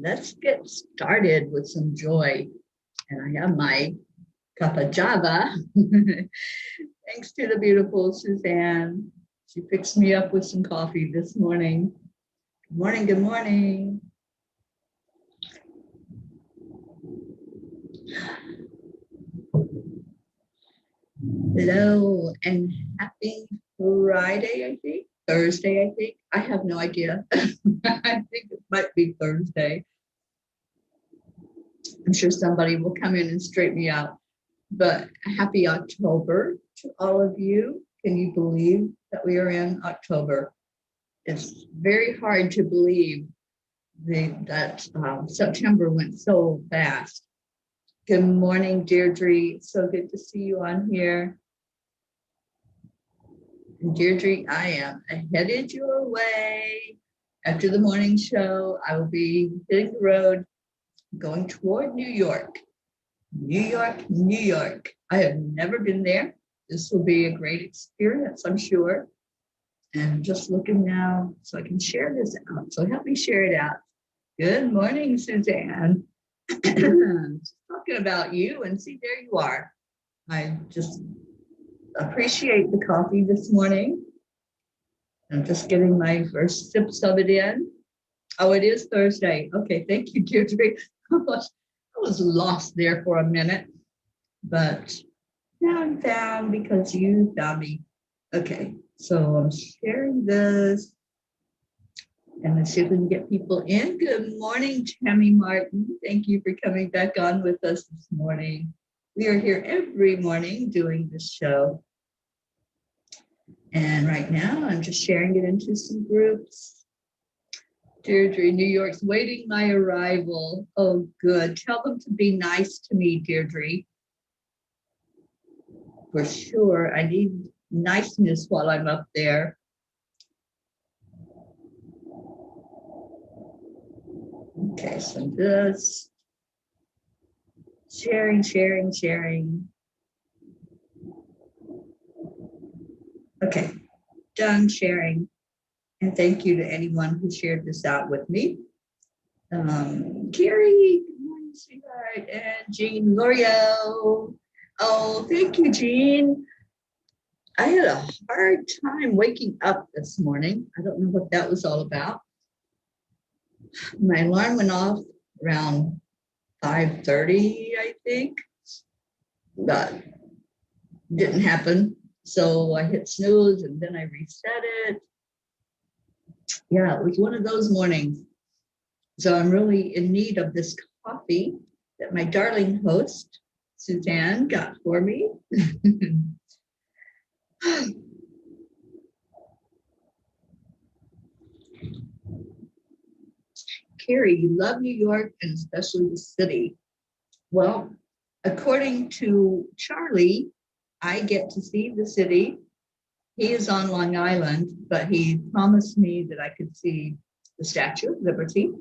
let's get started with some joy. And I have my cup of java. Thanks to the beautiful Suzanne. She fixed me up with some coffee this morning. Good morning, good morning. Hello and happy Friday, I think. Thursday, I think. I have no idea. I think it might be Thursday. I'm sure somebody will come in and straighten me out. But happy October to all of you. Can you believe that we are in October? It's very hard to believe that September went so fast. Good morning, Deirdre. So good to see you on here. And Deirdre, I am headed your way. After the morning show, I will be hitting the road, going toward New York. New York, New York. I have never been there. This will be a great experience, I'm sure. And I'm just looking now so I can share this out. So help me share it out. Good morning, Suzanne. Just talking about you, and see, there you are. I just appreciate the coffee this morning. I'm just getting my first sips of it in. Oh, it is Thursday. Okay, thank you, Deirdre. I was lost there for a minute, but now I'm found because you found me. Okay, so I'm sharing this. And let's see if we can get people in. Good morning, Tammy Martin. Thank you for coming back on with us this morning. We are here every morning doing this show. And right now, I'm just sharing it into some groups. Deirdre, New York's waiting my arrival. Oh, good. Tell them to be nice to me, Deirdre. For sure, I need niceness while I'm up there. Okay, so I'm just sharing. Okay, done sharing. And thank you to anyone who shared this out with me. Carrie, good morning, sweetheart, and Jean L'Oreal. Oh, thank you, Jean. I had a hard time waking up this morning. I don't know what that was all about. My alarm went off around 5:30, I think, but didn't happen. So I hit snooze and then I reset it. Yeah, it was one of those mornings. So I'm really in need of this coffee that my darling host, Suzanne, got for me. Carrie, you love New York and especially the city. Well, according to Charlie, I get to see the city. He is on Long Island, but he promised me that I could see the Statue of Liberty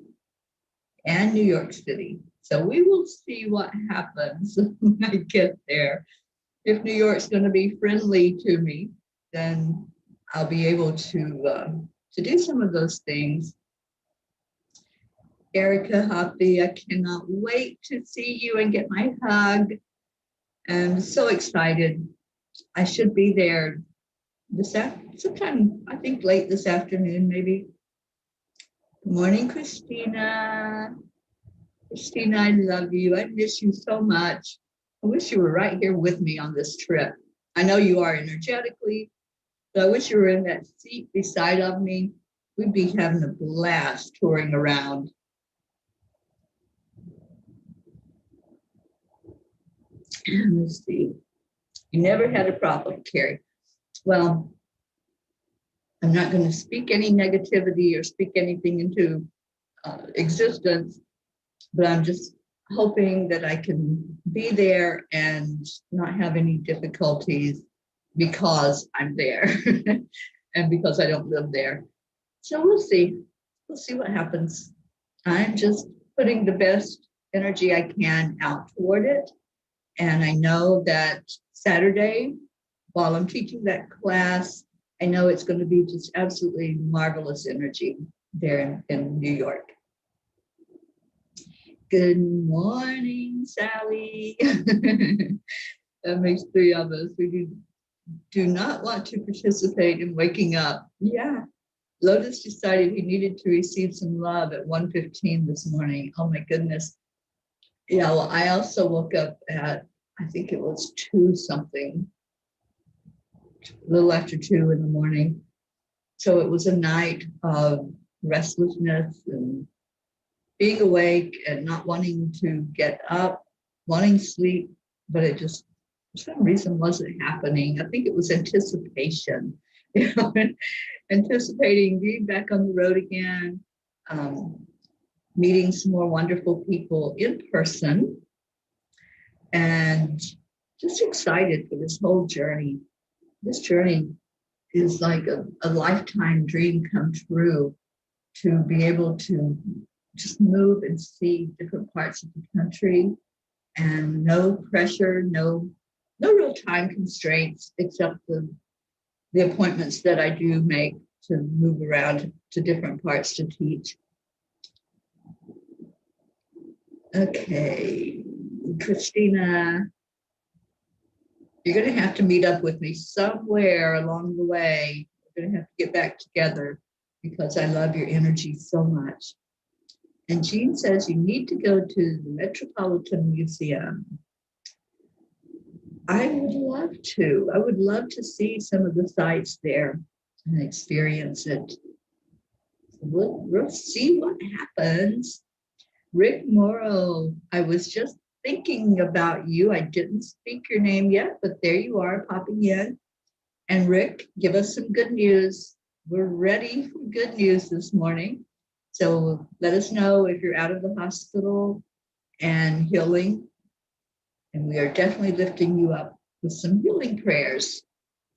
and New York City. So we will see what happens when I get there. If New York's going to be friendly to me, then I'll be able to do some of those things. Erica Hoppy, I cannot wait to see you and get my hug. I'm so excited. I should be there sometime, I think late this afternoon, maybe. Good morning, Christina. Christina, I love you. I miss you so much. I wish you were right here with me on this trip. I know you are energetically, but I wish you were in that seat beside of me. We'd be having a blast touring around. Let's see. You never had a problem, Carrie. Well, I'm not going to speak any negativity or speak anything into existence, but I'm just hoping that I can be there and not have any difficulties because I'm there and because I don't live there. So we'll see. We'll see what happens. I'm just putting the best energy I can out toward it. And I know that Saturday, while I'm teaching that class, I know it's going to be just absolutely marvelous energy there in New York. Good morning, Sally. That makes three of us. We do not want to participate in waking up. Yeah. Lotus decided he needed to receive some love at 1:15 this morning. Oh my goodness. Yeah, well, I also woke up at, I think it was 2 something, a little after 2 in the morning. So it was a night of restlessness and being awake and not wanting to get up, wanting sleep, but it just, for some reason, wasn't happening. I think it was anticipation, you know, anticipating being back on the road again, um, meeting some more wonderful people in person, and just excited for this whole journey. This journey is like a lifetime dream come true, to be able to just move and see different parts of the country, and no pressure, no real time constraints, except the appointments that I do make to move around to different parts to teach. Okay, Christina, you're going to have to meet up with me somewhere along the way. We're going to have to get back together because I love your energy so much. And Jean says you need to go to the Metropolitan Museum. I would love to. I would love to see some of the sites there and experience it. We'll see what happens. Rick Morrow, I was just thinking about you. I didn't speak your name yet, but there you are popping in. And Rick, give us some good news. We're ready for good news this morning. So let us know if you're out of the hospital and healing. And we are definitely lifting you up with some healing prayers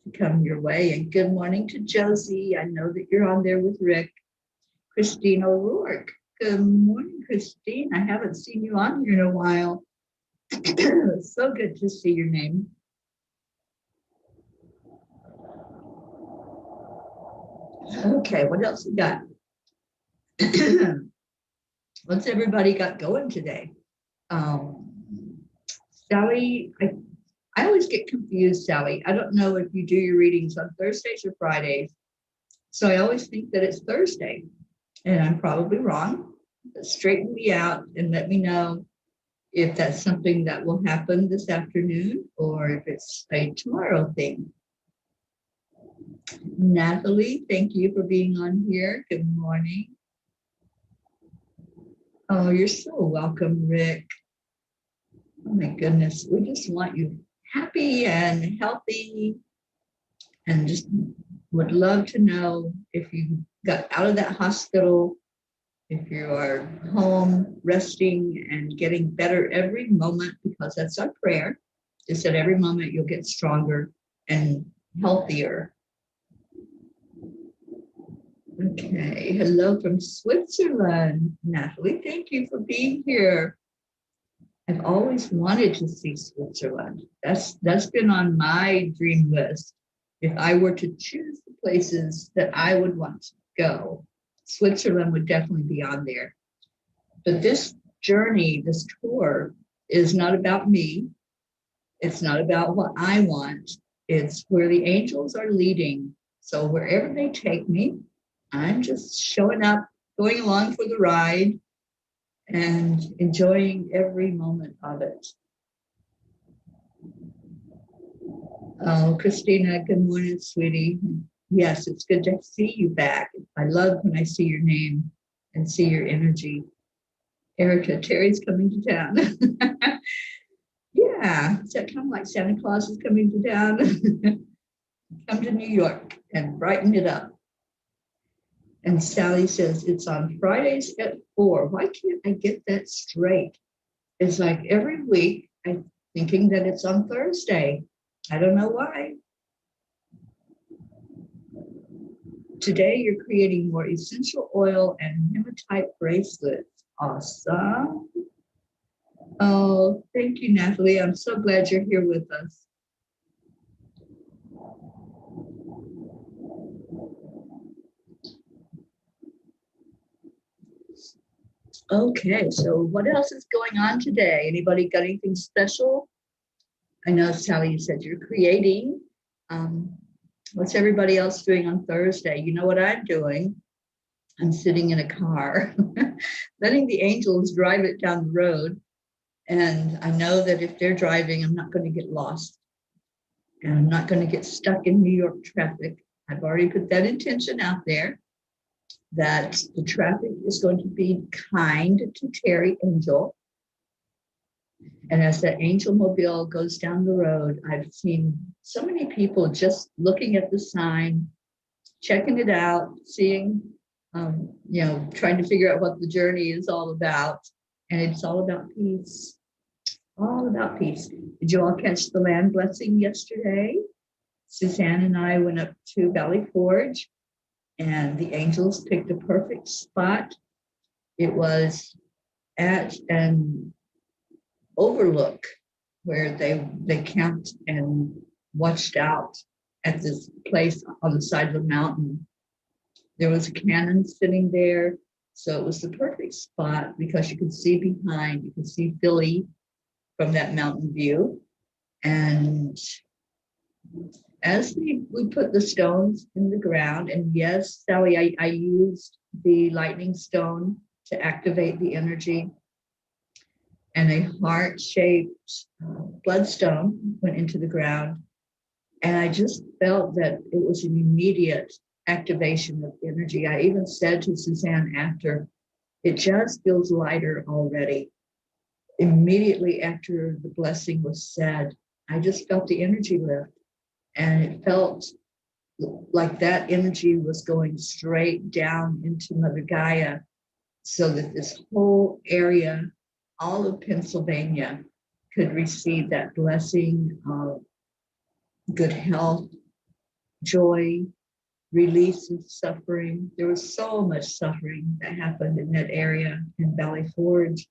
to come your way. And good morning to Josie. I know that you're on there with Rick. Christine O'Rourke. Good morning, Christine. I haven't seen you on here in a while. It's so good to see your name. Okay, what else we got? What's everybody got going today? Sally, I always get confused, Sally. I don't know if you do your readings on Thursdays or Fridays. So I always think that it's Thursday, and I'm probably wrong. But straighten me out and let me know if that's something that will happen this afternoon or if it's a tomorrow thing. Natalie, thank you for being on here. Good morning. Oh, you're so welcome, Rick. Oh my goodness, we just want you happy and healthy, and just would love to know if you got out of that hospital, if you are home resting and getting better every moment, because that's our prayer, is that every moment you'll get stronger and healthier. Okay, hello from Switzerland. Natalie, thank you for being here. I've always wanted to see Switzerland. That's been on my dream list. If I were to choose the places that I would want to go, Switzerland would definitely be on there. But this journey, this tour, is not about me. It's not about what I want. It's where the angels are leading. So wherever they take me, I'm just showing up, going along for the ride, and enjoying every moment of it. Oh, Christina, good morning, sweetie. Yes, it's good to see you back. I love when I see your name and see your energy. Erica, Teri's coming to town. Yeah, is that kind of like Santa Claus is coming to town? Come to New York and brighten it up. And Sally says, it's on Fridays at 4. Why can't I get that straight? It's like every week I'm thinking that it's on Thursday. I don't know why. Today you're creating more essential oil and hematite bracelets. Awesome. Oh, thank you, Natalie. I'm so glad you're here with us. Okay, so what else is going on today? Anybody got anything special? I know, Sally, you said you're creating. Um, what's everybody else doing on Thursday? You know what I'm doing? I'm sitting in a car, letting the angels drive it down the road. And I know that if they're driving, I'm not going to get lost and I'm not going to get stuck in New York traffic. I've already put that intention out there that the traffic is going to be kind to Teri Angel. And as that angel mobile goes down the road, I've seen so many people just looking at the sign, checking it out, seeing, trying to figure out what the journey is all about. And it's all about peace, all about peace. Did you all catch the land blessing yesterday? Suzanne and I went up to Valley Forge and the angels picked a perfect spot. It was at an overlook where they camped and watched out at this place on the side of the mountain. There was a cannon sitting there, so it was the perfect spot because you could see behind, you could see Philly from that mountain view. And as we put the stones in the ground, and yes, Sally, I used the lightning stone to activate the energy, and a heart-shaped bloodstone went into the ground. And I just felt that it was an immediate activation of energy. I even said to Suzanne after, it just feels lighter already. Immediately after the blessing was said, I just felt the energy lift. And it felt like that energy was going straight down into Mother Gaia, so that this whole area, all of Pennsylvania, could receive that blessing of good health, joy, release of suffering. There was so much suffering that happened in that area in Valley Forge,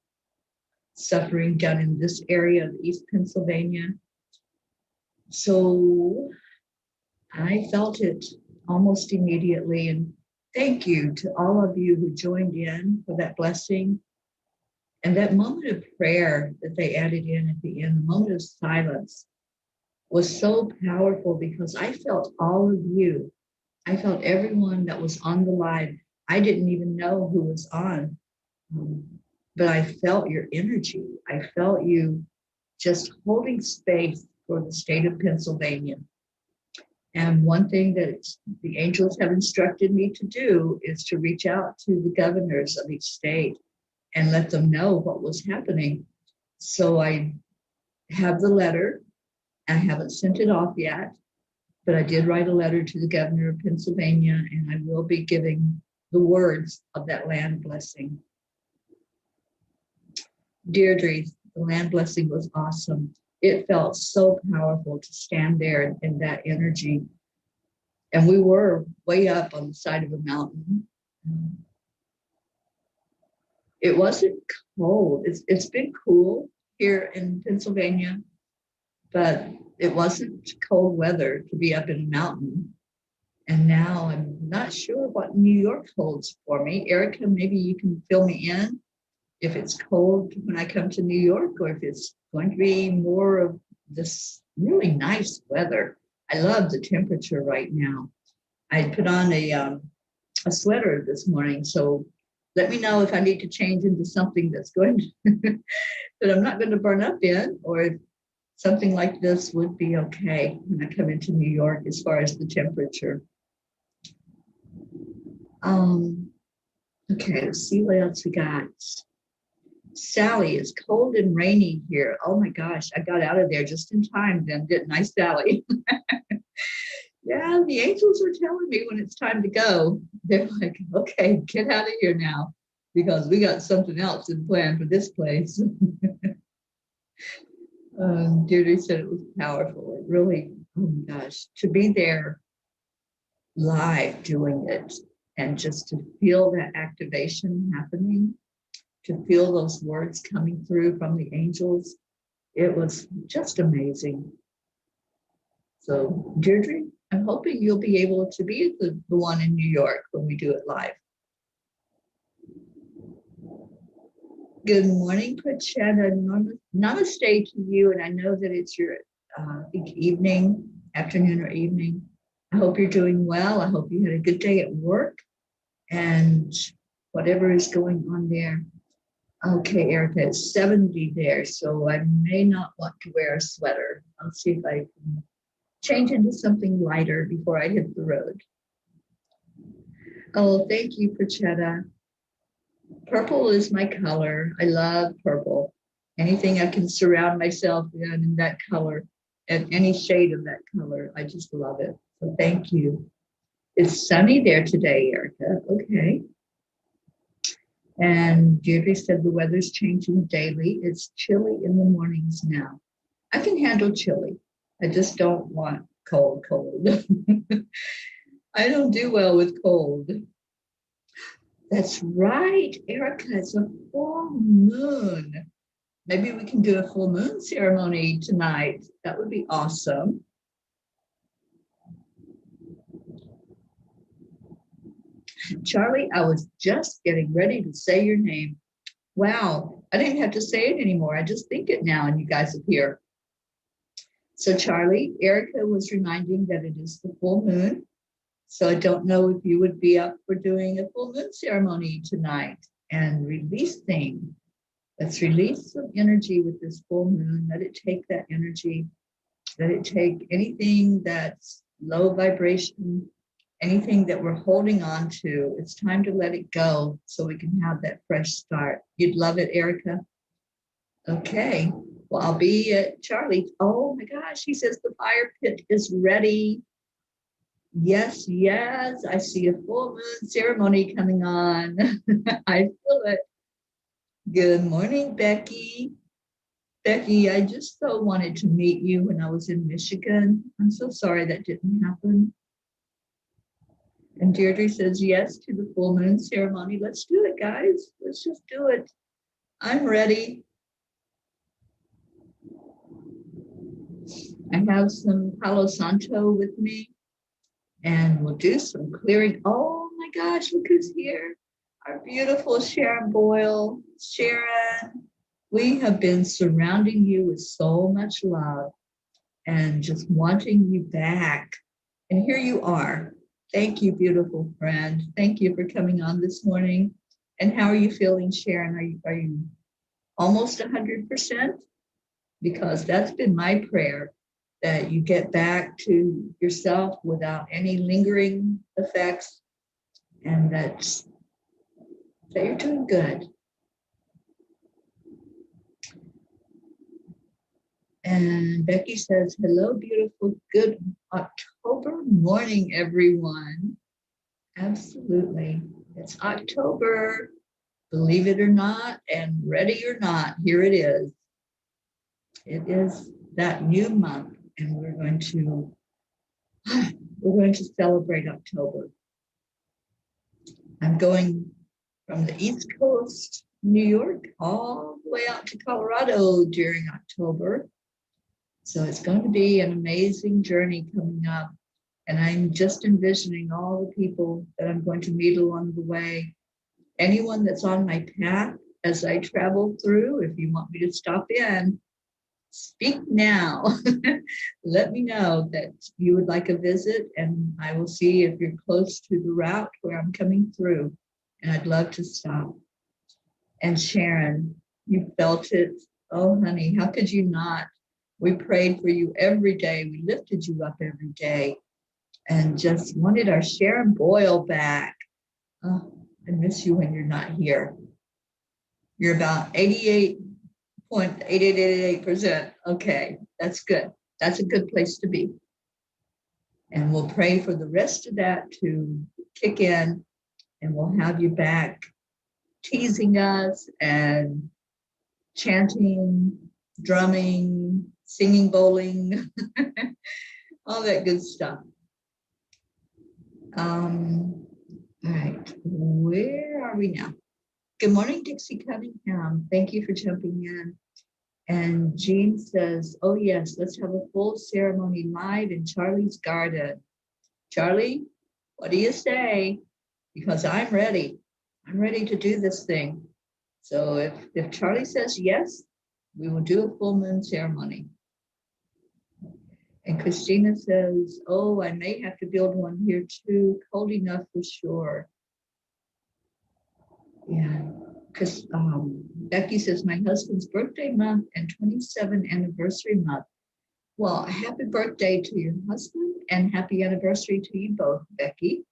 suffering down in this area of East Pennsylvania. So I felt it almost immediately. And thank you to all of you who joined in for that blessing. And that moment of prayer that they added in at the end, the moment of silence, was so powerful because I felt all of you. I felt everyone that was on the live. I didn't even know who was on, but I felt your energy. I felt you just holding space for the state of Pennsylvania. And one thing that the angels have instructed me to do is to reach out to the governors of each state and let them know what was happening. So I have the letter. I haven't sent it off yet, but I did write a letter to the governor of Pennsylvania, and I will be giving the words of that land blessing. Deirdre, the land blessing was awesome. It felt so powerful to stand there in that energy. And we were way up on the side of a mountain. It wasn't cold. It's been cool here in Pennsylvania, but it wasn't cold weather to be up in a mountain. And now I'm not sure what New York holds for me. Erica, maybe you can fill me in if it's cold when I come to New York, or if it's going to be more of this really nice weather. I love the temperature right now. I put on a sweater this morning, so let me know if I need to change into something that's going to, that I'm not going to burn up in, or if something like this would be okay when I come into New York as far as the temperature. Okay, let's see what else we got. Sally, it's cold and rainy here. Oh my gosh, I got out of there just in time then, didn't I, Sally? Yeah, the angels are telling me when it's time to go. They're like, okay, get out of here now, because we got something else in plan for this place. Deirdre said it was powerful. It really, oh my gosh, to be there live doing it and just to feel that activation happening, to feel those words coming through from the angels, it was just amazing. So Deirdre, I'm hoping you'll be able to be the one in New York when we do it live. Good morning, Prachetta. Namaste to you. And I know that it's your evening, afternoon or evening. I hope you're doing well. I hope you had a good day at work and whatever is going on there. Okay, Erica, it's 70 there, so I may not want to wear a sweater. I'll see if I can change into something lighter before I hit the road. Oh, thank you, Prachetta. Purple is my color. I love purple. Anything I can surround myself in that color, and any shade of that color, I just love it. So thank you. It's sunny there today, Erica. Okay. And Deirdre said the weather's changing daily. It's chilly in the mornings now. I can handle chilly. I just don't want cold. I don't do well with cold. That's right, Erica. It's a full moon. Maybe we can do a full moon ceremony tonight. That would be awesome. Charlie, I was just getting ready to say your name. Wow, I didn't have to say it anymore. I just think it now and you guys appear. So Charlie, Erica was reminding that it is the full moon. So I don't know if you would be up for doing a full moon ceremony tonight and releasing. Let's release some energy with this full moon. Let it take that energy. Let it take anything that's low vibration, anything that we're holding on to. It's time to let it go so we can have that fresh start. You'd love it, Erica? Okay. Well, I'll be at Charlie. Oh my gosh, he says the fire pit is ready. Yes, yes. I see a full moon ceremony coming on. I feel it. Good morning, Becky. Becky, I just so wanted to meet you when I was in Michigan. I'm so sorry that didn't happen. And Deirdre says yes to the full moon ceremony. Let's do it, guys. Let's just do it. I'm ready. I have some Palo Santo with me, and we'll do some clearing. Oh my gosh, look who's here. Our beautiful Sharon Boyle. Sharon, we have been surrounding you with so much love and just wanting you back. And here you are. Thank you, beautiful friend. Thank you for coming on this morning. And how are you feeling, Sharon? Are you almost 100%? Because that's been my prayer, that you get back to yourself without any lingering effects, and that you're doing good. And Becky says, hello, beautiful, good October morning, everyone. Absolutely. It's October, believe it or not, and ready or not, here it is. It is that new month, and we're going to celebrate October. I'm going from the East Coast, New York, all the way out to Colorado during October. So it's going to be an amazing journey coming up. And I'm just envisioning all the people that I'm going to meet along the way. Anyone that's on my path as I travel through, if you want me to stop in, speak now. Let me know that you would like a visit, and I will see if you're close to the route where I'm coming through. And I'd love to stop. And Sharon, you felt it. Oh, honey, how could you not? We prayed for you every day. We lifted you up every day and just wanted our Sharon Boyle back. Oh, I miss you when you're not here. You're about 88.8888%. Okay, that's good. That's a good place to be. And we'll pray for the rest of that to kick in, and we'll have you back teasing us and chanting, drumming, singing, bowling, all that good stuff. All right, where are we now? Good morning, Dixie Cunningham. Thank you for jumping in. And Jean says, oh yes, let's have a full ceremony live in Charlie's garden. Charlie, what do you say? Because I'm ready. I'm ready to do this thing. So if Charlie says yes, we will do a full moon ceremony. And Christina says, oh, I may have to build one here too. Cold enough for sure. Yeah, because Becky says, my husband's birthday month and 27th anniversary month. Well, happy birthday to your husband and happy anniversary to you both, Becky.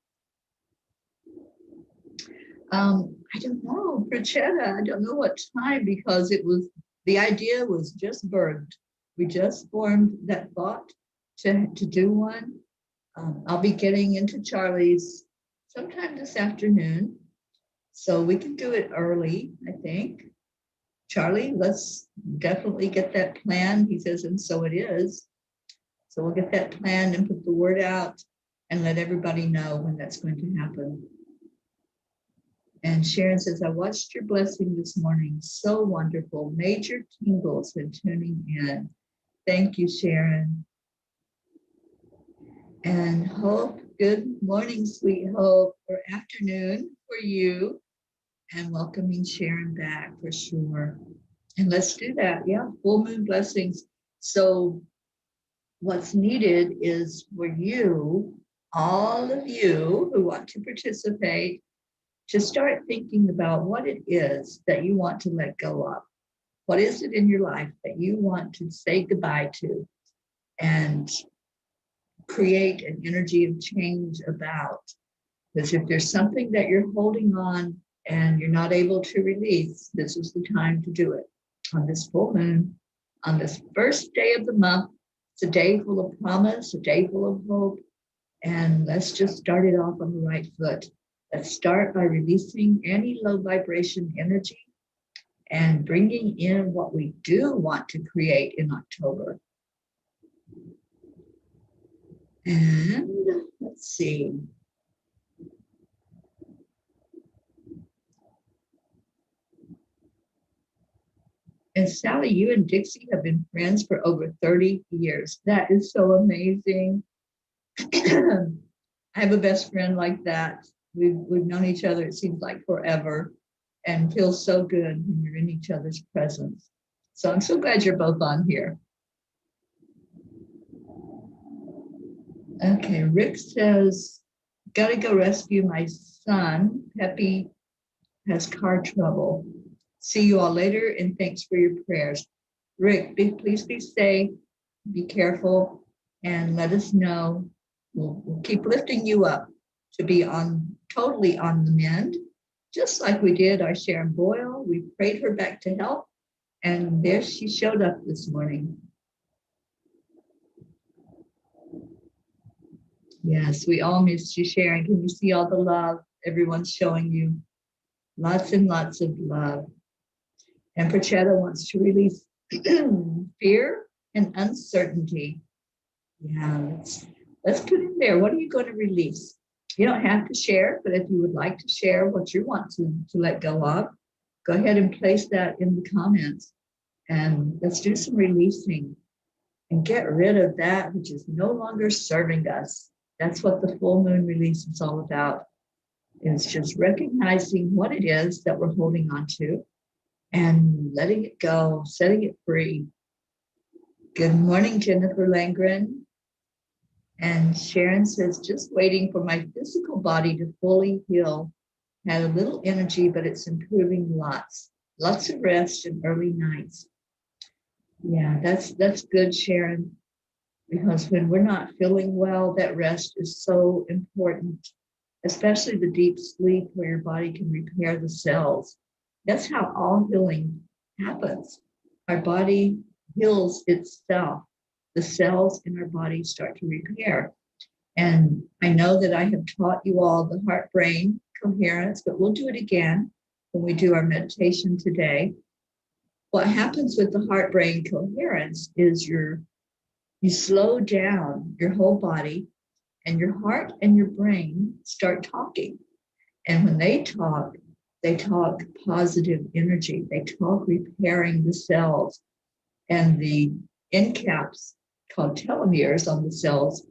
I don't know, Prachetta, I don't know what time, because the idea was just birthed. We just formed that thought to do one. I'll be getting into Charlie's sometime this afternoon, so we can do it early, I think. Charlie, let's definitely get that planned. He says, and so it is. So we'll get that planned and put the word out and let everybody know when that's going to happen. And Sharon says, I watched your blessing this morning. So wonderful. Major tingles when tuning in. Thank you, Sharon. And Hope, good morning, sweet Hope, or afternoon for you. And welcoming Sharon back for sure. And let's do that. Yeah, full moon blessings. So what's needed is for you, all of you who want to participate, to start thinking about what it is that you want to let go of. What is it in your life that you want to say goodbye to and create an energy of change about? Because if there's something that you're holding on and you're not able to release, this is the time to do it. On this full moon, on this first day of the month, it's a day full of promise, a day full of hope. And let's just start it off on the right foot. Let's start by releasing any low vibration energy and bringing in what we do want to create in October. And let's see. And Sally, you and Dixie have been friends for over 30 years. That is so amazing. I have a best friend like that. We've known each other, it seems like forever, and feels so good when you're in each other's presence. So I'm so glad you're both on here. Okay, Rick says, gotta go rescue my son. Peppy has car trouble. See you all later, and thanks for your prayers. Rick, please be safe, be careful, and let us know. We'll keep lifting you up to be totally on the mend, just like we did our Sharon Boyle. We prayed her back to health, and there she showed up this morning. Yes, we all missed you, Sharon. Can you see all the love everyone's showing you? Lots and lots of love. And Prachetta wants to release fear and uncertainty. Yeah, let's put in there. What are you going to release? You don't have to share, but if you would like to share what you want to let go of, go ahead and place that in the comments. And let's do some releasing and get rid of that which is no longer serving us. That's what the full moon release is all about. It's just recognizing what it is that we're holding on to and letting it go, setting it free. Good morning, Jennifer Langren. And Sharon says, just waiting for my physical body to fully heal. Had a little energy, but it's improving lots. Lots of rest and early nights. Yeah, that's good, Sharon. Because when we're not feeling well, that rest is so important, especially the deep sleep where your body can repair the cells. That's how all healing happens. Our body heals itself. The cells in our body start to repair. And I know that I have taught you all the heart-brain coherence, but we'll do it again when we do our meditation today. What happens with the heart-brain coherence is you slow down your whole body, and your heart and your brain start talking. And when they talk positive energy. They talk repairing the cells. And the end caps, called telomeres on the cells,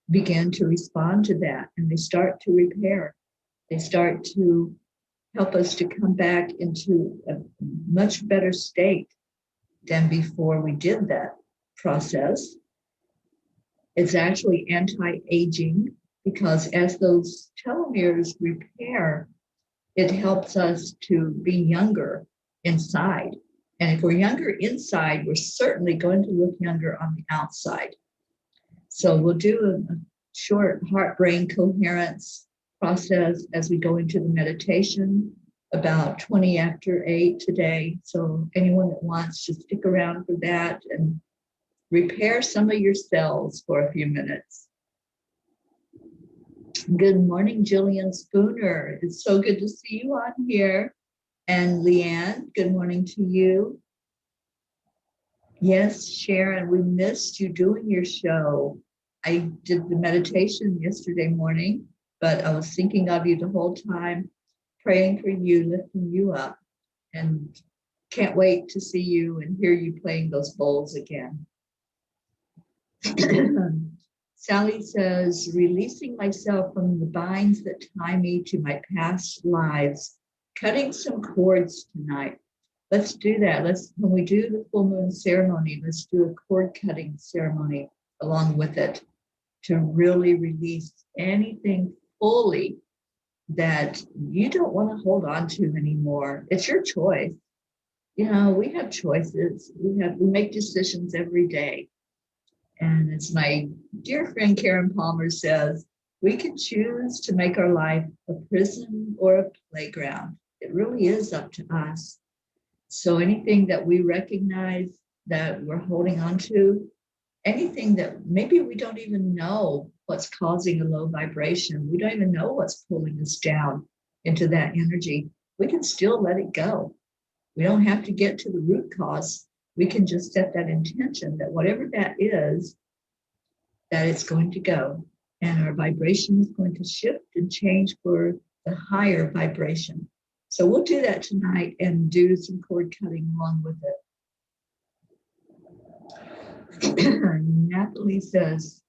begin to respond to that, and they start to repair. They start to help us to come back into a much better state than before we did that process. It's actually anti-aging because as those telomeres repair, it helps us to be younger inside. And if we're younger inside, we're certainly going to look younger on the outside. So we'll do a short heart-brain coherence process as we go into the meditation about 20 after 8 today. So anyone that wants to stick around for that and repair some of your cells for a few minutes. Good morning, Jillian Spooner. It's so good to see you on here. And Leanne, good morning to you. Yes, Sharon, we missed you doing your show. I did the meditation yesterday morning, but I was thinking of you the whole time, praying for you, lifting you up, and can't wait to see you and hear you playing those bowls again. Sally says, releasing myself from the binds that tie me to my past lives, cutting some cords tonight. Let's do that. When we do the full moon ceremony, let's do a cord cutting ceremony along with it to really release anything fully that you don't want to hold on to anymore. It's your choice. You know, we have choices. We make decisions every day. And as my dear friend Karen Palmer says, we can choose to make our life a prison or a playground. It really is up to us. So anything that we recognize that we're holding on to, anything that maybe we don't even know what's causing a low vibration, we don't even know what's pulling us down into that energy, we can still let it go. We don't have to get to the root cause. We can just set that intention that whatever that is, that it's going to go. And our vibration is going to shift and change for the higher vibration. So we'll do that tonight and do some cord cutting along with it. Natalie says,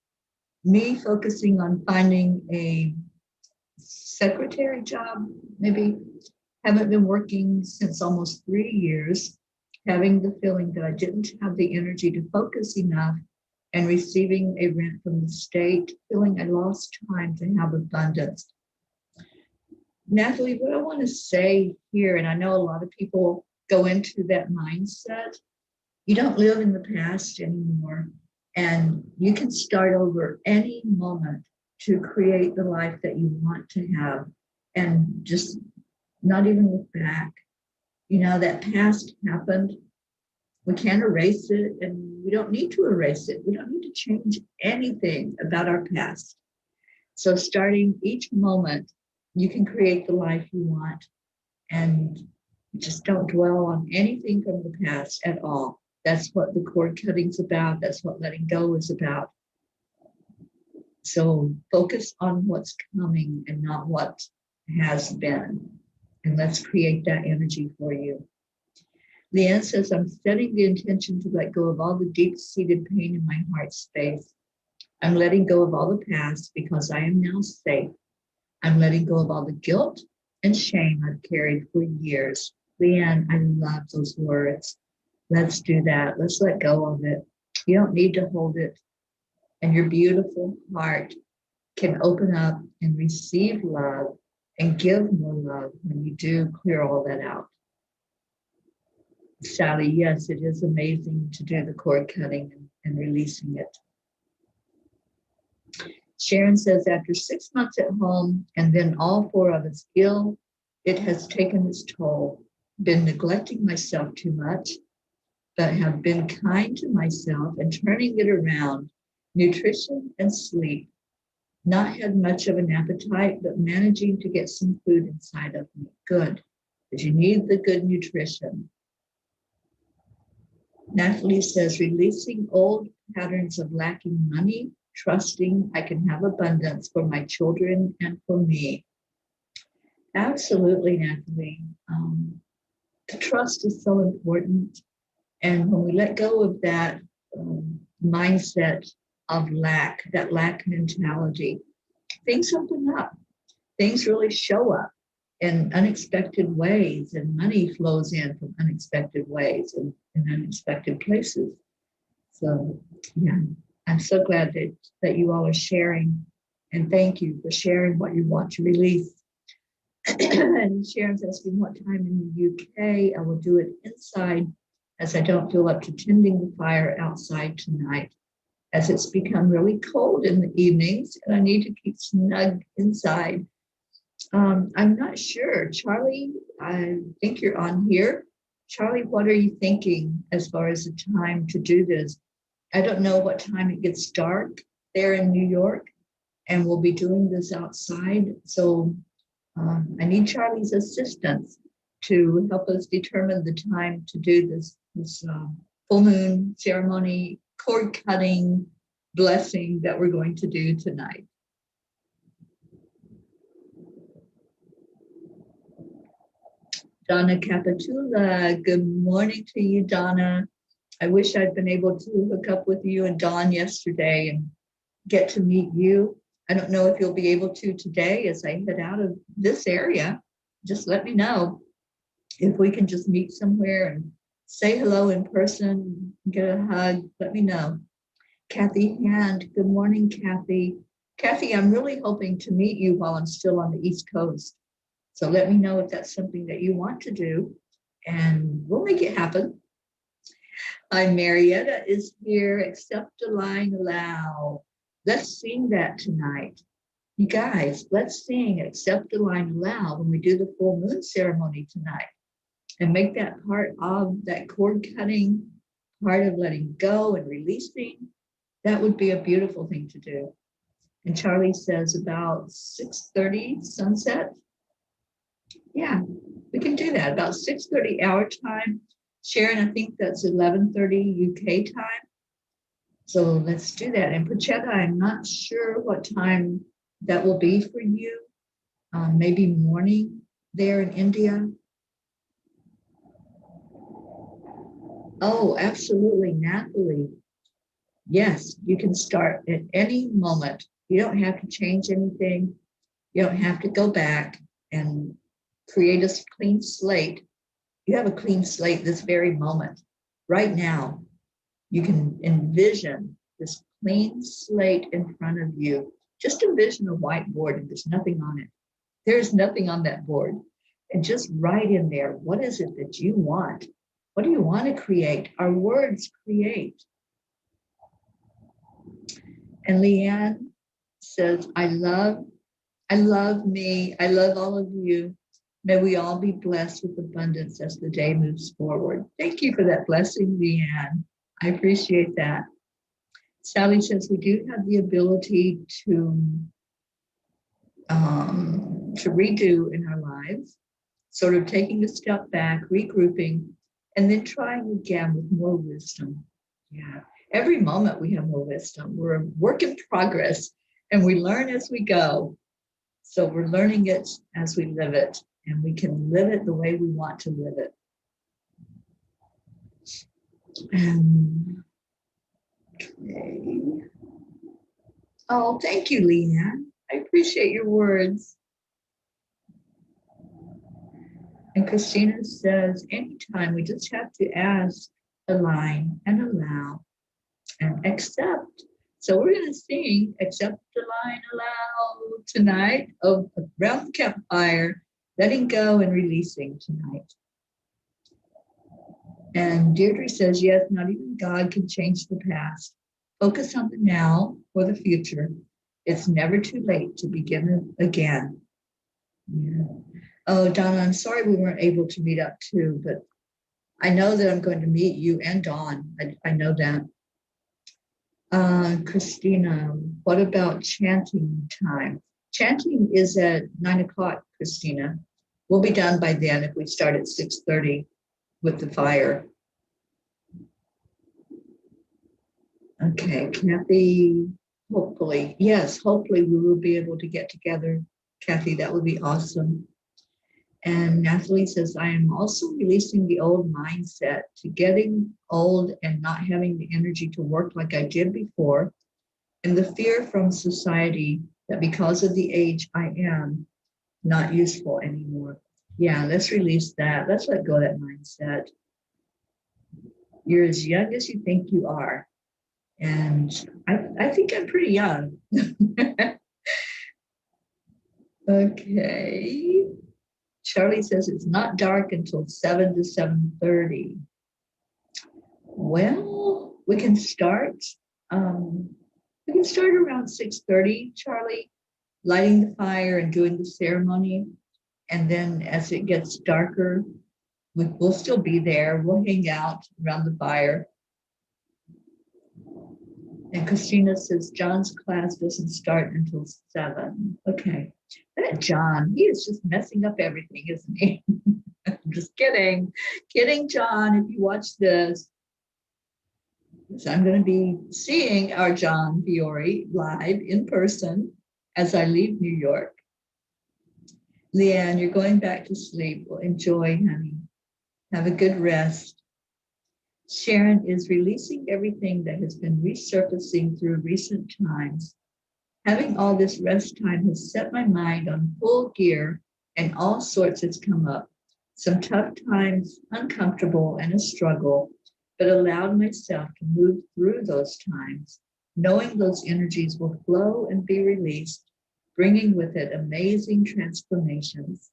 me focusing on finding a secretary job, maybe haven't been working since almost 3 years, having the feeling that I didn't have the energy to focus enough and receiving a rent from the state, feeling I lost time to have abundance. Natalie, what I want to say here, and I know a lot of people go into that mindset, you don't live in the past anymore, and you can start over any moment to create the life that you want to have and just not even look back. You know, that past happened. We can't erase it, and we don't need to erase it. We don't need to change anything about our past. So starting each moment, you can create the life you want, and just don't dwell on anything from the past at all. That's what the cord cutting's about. That's what letting go is about. So focus on what's coming and not what has been. And let's create that energy for you. Leanne says, I'm setting the intention to let go of all the deep-seated pain in my heart space. I'm letting go of all the past because I am now safe. I'm letting go of all the guilt and shame I've carried for years. Leanne, I love those words. Let's do that. Let's let go of it. You don't need to hold it. And your beautiful heart can open up and receive love and give more love when you do clear all that out. Sally, yes, it is amazing to do the cord cutting and releasing it. Sharon says, after 6 months at home and then all 4 of us ill, it has taken its toll. Been neglecting myself too much, but have been kind to myself and turning it around. Nutrition and sleep. Not had much of an appetite, but managing to get some food inside of me. Good, because you need the good nutrition. Natalie says, releasing old patterns of lacking money, trusting I can have abundance for my children and for me. Absolutely, Natalie. The trust is so important. And when we let go of that mindset of lack, that lack mentality, things open up. Things really show up. in unexpected ways, and money flows in from unexpected ways and in unexpected places. So, yeah, I'm so glad that you all are sharing, and thank you for sharing what you want to release. And Sharon's asking what time in the UK. I will do it inside, as I don't feel up to tending the fire outside tonight, as it's become really cold in the evenings and I need to keep snug inside. I'm not sure. Charlie, I think you're on here. Charlie, what are you thinking as far as the time to do this? I don't know what time it gets dark there in New York, and we'll be doing this outside. So I need Charlie's assistance to help us determine the time to do this full moon ceremony, cord cutting blessing that we're going to do tonight. Donna Capitula, good morning to you, Donna. I wish I'd been able to hook up with you and Dawn yesterday and get to meet you. I don't know if you'll be able to today as I head out of this area. Just let me know if we can just meet somewhere and say hello in person, get a hug, let me know. Kathy Hand, good morning, Kathy. Kathy, I'm really hoping to meet you while I'm still on the East Coast. So let me know if that's something that you want to do, and we'll make it happen. Hi, Marietta is here. Accept a line, allow. Let's sing that tonight. You guys, let's sing Accept a Line, Allow when we do the full moon ceremony tonight, and make that part of that cord cutting, part of letting go and releasing. That would be a beautiful thing to do. And Charlie says about 6:30 sunset. Yeah, we can do that, about 6:30 our time. Sharon, I think that's 11:30 UK time. So let's do that. And Pachetta, I'm not sure what time that will be for you. Maybe morning there in India. Oh, absolutely, Natalie. Yes, you can start at any moment. You don't have to change anything. You don't have to go back and create a clean slate. You have a clean slate this very moment. Right now, you can envision this clean slate in front of you. Just envision a whiteboard and there's nothing on it. There's nothing on that board. And just write in there, what is it that you want? What do you want to create? Our words create. And Leanne says, I love me. I love all of you. May we all be blessed with abundance as the day moves forward. Thank you for that blessing, Leanne. I appreciate that. Sally says we do have the ability to redo in our lives, sort of taking a step back, regrouping, and then trying again with more wisdom. Yeah, every moment we have more wisdom. We're a work in progress, and we learn as we go. So we're learning it as we live it, and we can live it the way we want to live it. Okay. Oh, thank you, Leanne. I appreciate your words. And Christina says, anytime we just have to ask, align, and allow, and accept. So we're going to sing Accept, Align, Allow tonight around the campfire, letting go and releasing tonight. And Deirdre says, yes, not even God can change the past. Focus on the now or the future. It's never too late to begin again. Yeah. Oh, Donna, I'm sorry we weren't able to meet up too, but I know that I'm going to meet you and Dawn. I know that. Christina, what about chanting time? Chanting is at 9 o'clock, Christina. We'll be done by then if we start at 6:30 with the fire. Okay, Kathy, hopefully, yes, hopefully we will be able to get together. Kathy, that would be awesome. And Natalie says, I am also releasing the old mindset to getting old and not having the energy to work like I did before, and the fear from society that because of the age I am, not useful anymore. Yeah, let's release that. Let's let go of that mindset. You're as young as you think you are. And I think I'm pretty young. Okay. Charlie says it's not dark until 7 to 7:30. Well, we can start. We can start around 6:30, Charlie, lighting the fire and doing the ceremony. And then as it gets darker, we'll still be there. We'll hang out around the fire. And Christina says John's class doesn't start until 7. Okay. That John, he is just messing up everything, isn't he? I'm just kidding. Kidding, John, if you watch this. So I'm going to be seeing our John Fiore live in person as I leave New York. Leanne, you're going back to sleep. Well, enjoy, honey. Have a good rest. Sharon is releasing everything that has been resurfacing through recent times. Having all this rest time has set my mind on full gear, and all sorts has come up. Some tough times, uncomfortable, and a struggle, but allowed myself to move through those times, knowing those energies will flow and be released, bringing with it amazing transformations.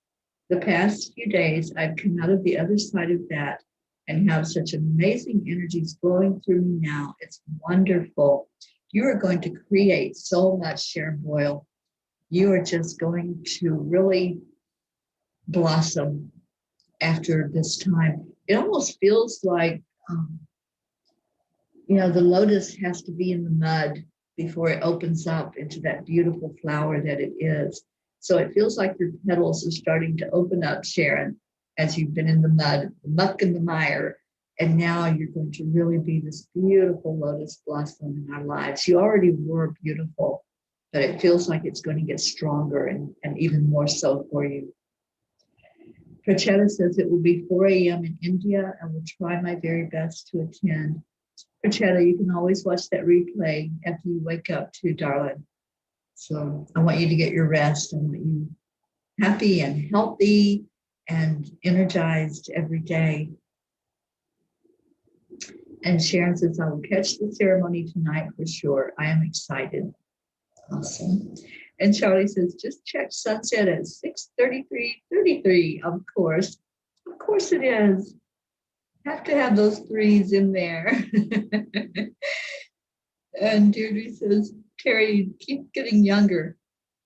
The past few days, I've come out of the other side of that and have such amazing energies flowing through me now. It's wonderful. You are going to create so much, Sharon Boyle. You are just going to really blossom after this time. It almost feels like, the lotus has to be in the mud before it opens up into that beautiful flower that it is. So it feels like your petals are starting to open up, Sharon, as you've been in the mud, the muck and the mire. And now you're going to really be this beautiful lotus blossom in our lives. You already were beautiful, but it feels like it's going to get stronger and even more so for you. Prachetta says it will be 4 a.m. in India. I will try my very best to attend. Prachetta, you can always watch that replay after you wake up too, darling. So I want you to get your rest. I want you happy and healthy and energized every day. And Sharon says, I will catch the ceremony tonight for sure. I am excited. Awesome. And Charlie says, just check sunset at 6:33:33. Of course. Of course it is. Have to have those threes in there. And Deirdre says, Teri, keep getting younger.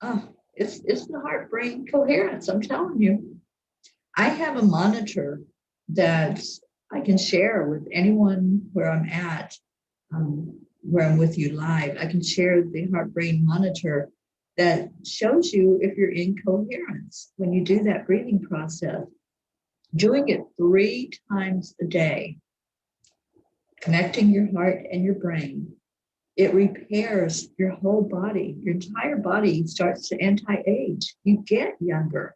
Oh, it's the heart-brain coherence, I'm telling you. I have a monitor that I can share with anyone where I'm at, where I'm with you live. I can share the heart-brain monitor that shows you if you're in coherence when you do that breathing process. Doing it 3 times a day, connecting your heart and your brain, it repairs your whole body. Your entire body starts to anti-age. You get younger.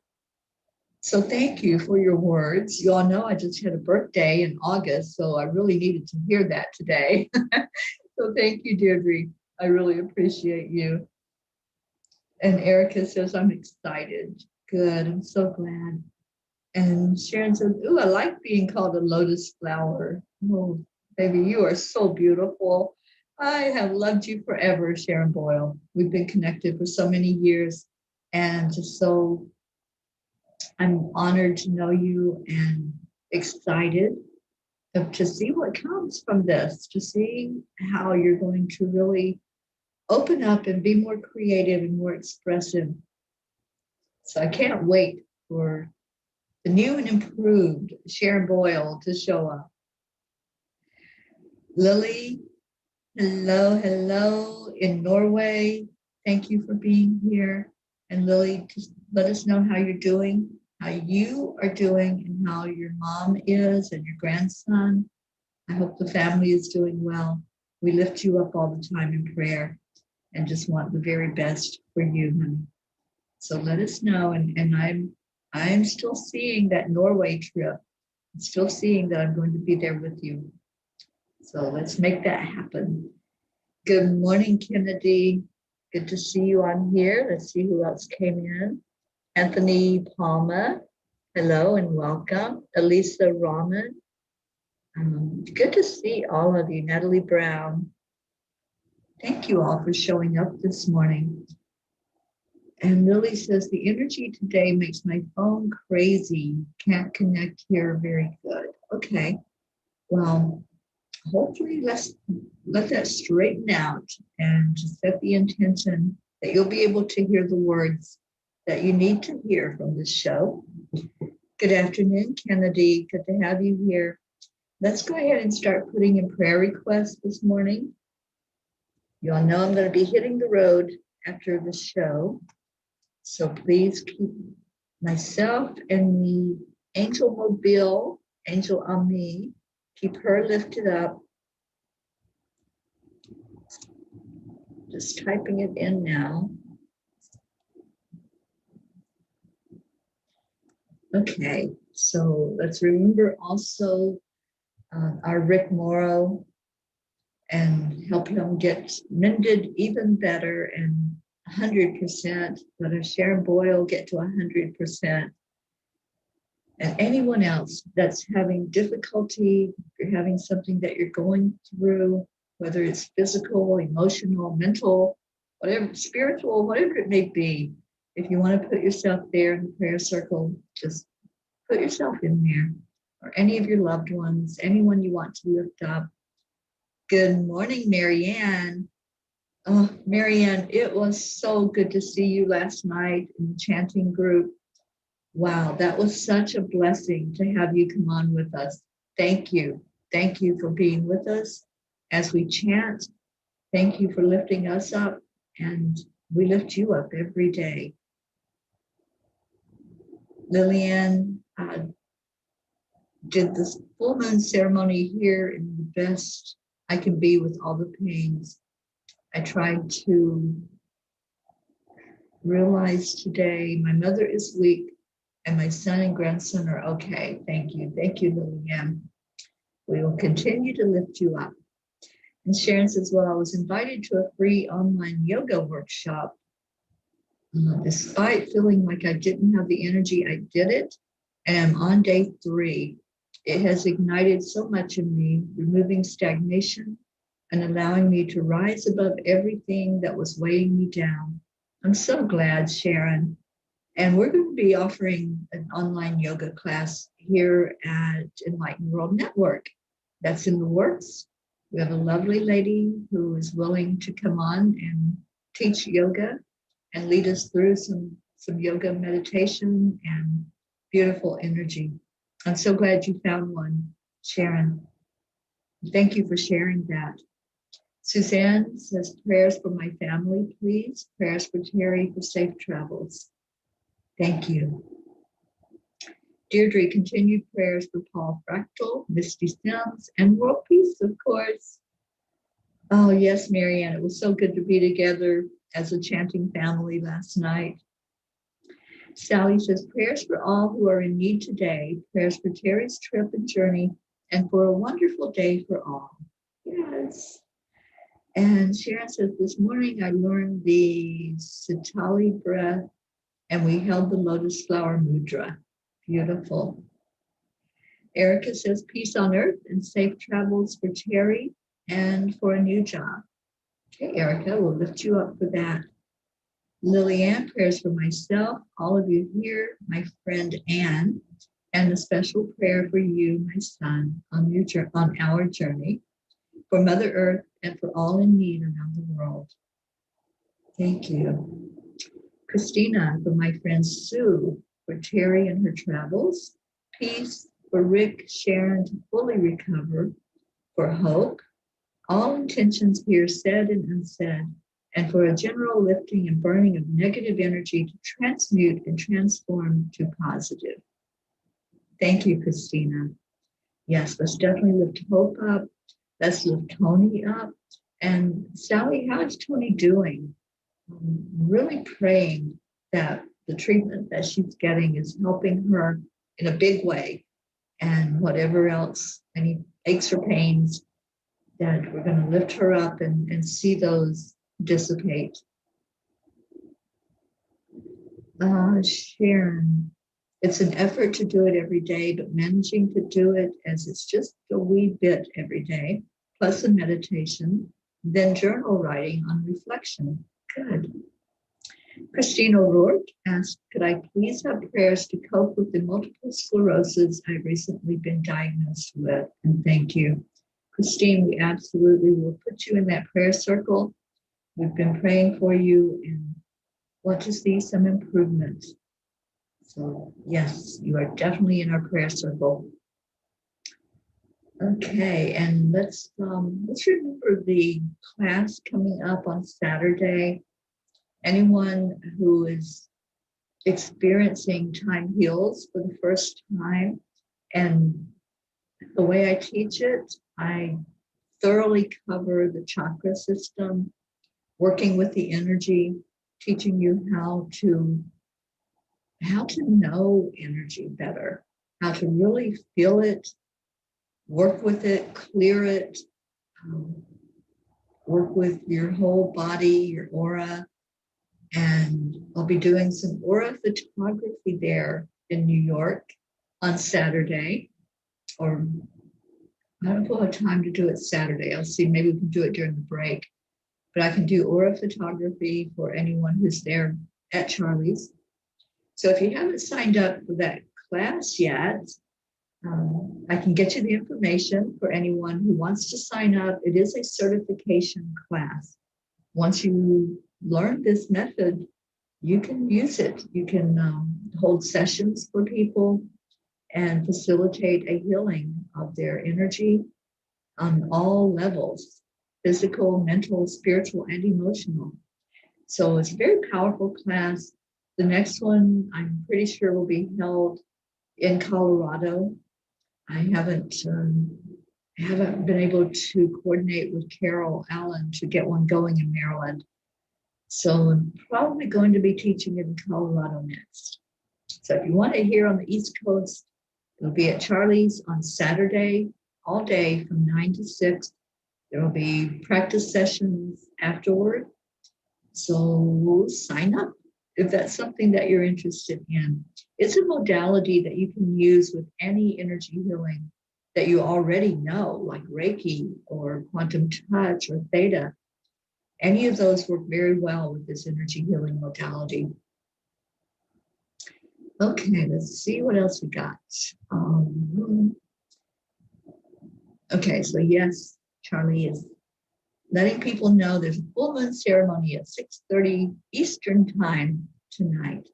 So thank you for your words. You all know I just had a birthday in August, so I really needed to hear that today. So thank you, Deirdre. I really appreciate you. And Erica says, I'm excited. Good. I'm so glad. And Sharon says, ooh, I like being called a lotus flower. Oh, baby, you are so beautiful. I have loved you forever, Sharon Boyle. We've been connected for so many years. And so I'm honored to know you and excited to see what comes from this, to see how you're going to really open up and be more creative and more expressive. So I can't wait for the new and improved Sharon Boyle to show up. Lily, hello in Norway. Thank you for being here. And Lily, just let us know how you're doing, how you are doing, and how your mom is and your grandson. I hope the family is doing well. We lift you up all the time in prayer and just want the very best for you, honey. So let us know. And I'm still seeing that Norway trip. I'm still seeing that I'm going to be there with you. So let's make that happen. Good morning, Kennedy. Good to see you on here. Let's see who else came in. Anthony Palma, hello and welcome. Elisa Rahman, good to see all of you. Natalie Brown, thank you all for showing up this morning. And Lily says, the energy today makes my phone crazy. Can't connect here very good. Okay, well, hopefully let's let that straighten out and just set the intention that you'll be able to hear the words that you need to hear from this show. Good afternoon, Kennedy. Good to have you here. Let's go ahead and start putting in prayer requests this morning. You all know I'm going to be hitting the road after the show. So please keep myself and the Angel Mobile, Angel Ami, keep her lifted up. Just typing it in now. Okay, so let's remember also our Rick Morrow and help him get mended even better and 100%. Let our Sharon Boyle get to 100%. And anyone else that's having difficulty, you're having something that you're going through, whether it's physical, emotional, mental, whatever, spiritual, whatever it may be, if you want to put yourself there in the prayer circle, just put yourself in there, or any of your loved ones, anyone you want to lift up. Good morning, Marianne. Oh, Marianne, it was so good to see you last night in the chanting group. Wow, that was such a blessing to have you come on with us. Thank you. Thank you for being with us as we chant. Thank you for lifting us up, and we lift you up every day. Lillian did this full moon ceremony here in the best I can be with all the pains. I tried to realize today my mother is weak and my son and grandson are okay. Thank you. Thank you, Lillian. We will continue to lift you up. And Sharon says, well, I was invited to a free online yoga workshop. Despite feeling like I didn't have the energy, I did it. And I'm on day 3. It has ignited so much in me, removing stagnation and allowing me to rise above everything that was weighing me down. I'm so glad, Sharon. And we're going to be offering an online yoga class here at Enlightened World Network. That's in the works. We have a lovely lady who is willing to come on and teach yoga and lead us through some yoga meditation and beautiful energy. I'm so glad you found one, Sharon. Thank you for sharing that. Suzanne says, prayers for my family, please. Prayers for Teri for safe travels. Thank you. Deirdre, continued prayers for Paul Fractal, Misty Sims, and world peace, of course. Oh, yes, Marianne, it was so good to be together as a chanting family last night. Sally says, prayers for all who are in need today, prayers for Teri's trip and journey, and for a wonderful day for all. Yes. And Sharon says, this morning I learned the Sitali breath and we held the lotus flower mudra. Beautiful. Erica says, peace on earth and safe travels for Teri and for a new job. Okay, Erica, we'll lift you up for that. Lillian, prayers for myself, all of you here, my friend Anne, and a special prayer for you, my son, on our journey, for Mother Earth and for all in need around the world. Thank you. Christina, for my friend Sue, for Teri and her travels, peace for Rick, Sharon to fully recover, for hope, all intentions here said and unsaid, and for a general lifting and burning of negative energy to transmute and transform to positive. Thank you, Christina. Yes, let's definitely lift hope up. Let's lift Tony up. And Sally, how is Tony doing? I'm really praying that the treatment that she's getting is helping her in a big way. And whatever else, any aches or pains, that we're going to lift her up and see those dissipate. Sharon, it's an effort to do it every day, but managing to do it as it's just a wee bit every day, plus a meditation, then journal writing on reflection. Good. Christine O'Rourke asked, could I please have prayers to cope with the multiple sclerosis I've recently been diagnosed with? And thank you. Christine, we absolutely will put you in that prayer circle. We've been praying for you and want to see some improvement. So yes, you are definitely in our prayer circle. Okay, and let's remember the class coming up on Saturday. Anyone who is experiencing Time Heals for the first time, and the way I teach it, I thoroughly cover the chakra system, working with the energy, teaching you how to know energy better, how to really feel it, work with it, clear it, work with your whole body, your aura. And I'll be doing some aura photography there in New York on Saturday, or I don't know what time to do it Saturday. I'll see, maybe we can do it during the break. But I can do aura photography for anyone who's there at Charlie's. So if you haven't signed up for that class yet, I can get you the information for anyone who wants to sign up. It is a certification class. Once you learn this method, you can use it. You can hold sessions for people and facilitate a healing of their energy on all levels, physical, mental, spiritual, and emotional. So it's a very powerful class. The next one, I'm pretty sure, will be held in Colorado. I haven't been able to coordinate with Carol Allen to get one going in Maryland. So I'm probably going to be teaching in Colorado next. So if you want to hear on the East Coast, it'll be at Charlie's on Saturday, all day from 9 to 6. There will be practice sessions afterward. So sign up if that's something that you're interested in. It's a modality that you can use with any energy healing that you already know, like Reiki or quantum touch or theta. Any of those work very well with this energy healing modality. Okay, let's see what else we got. Okay, so yes, Charlie is letting people know there's a full moon ceremony at 6:30 Eastern time tonight.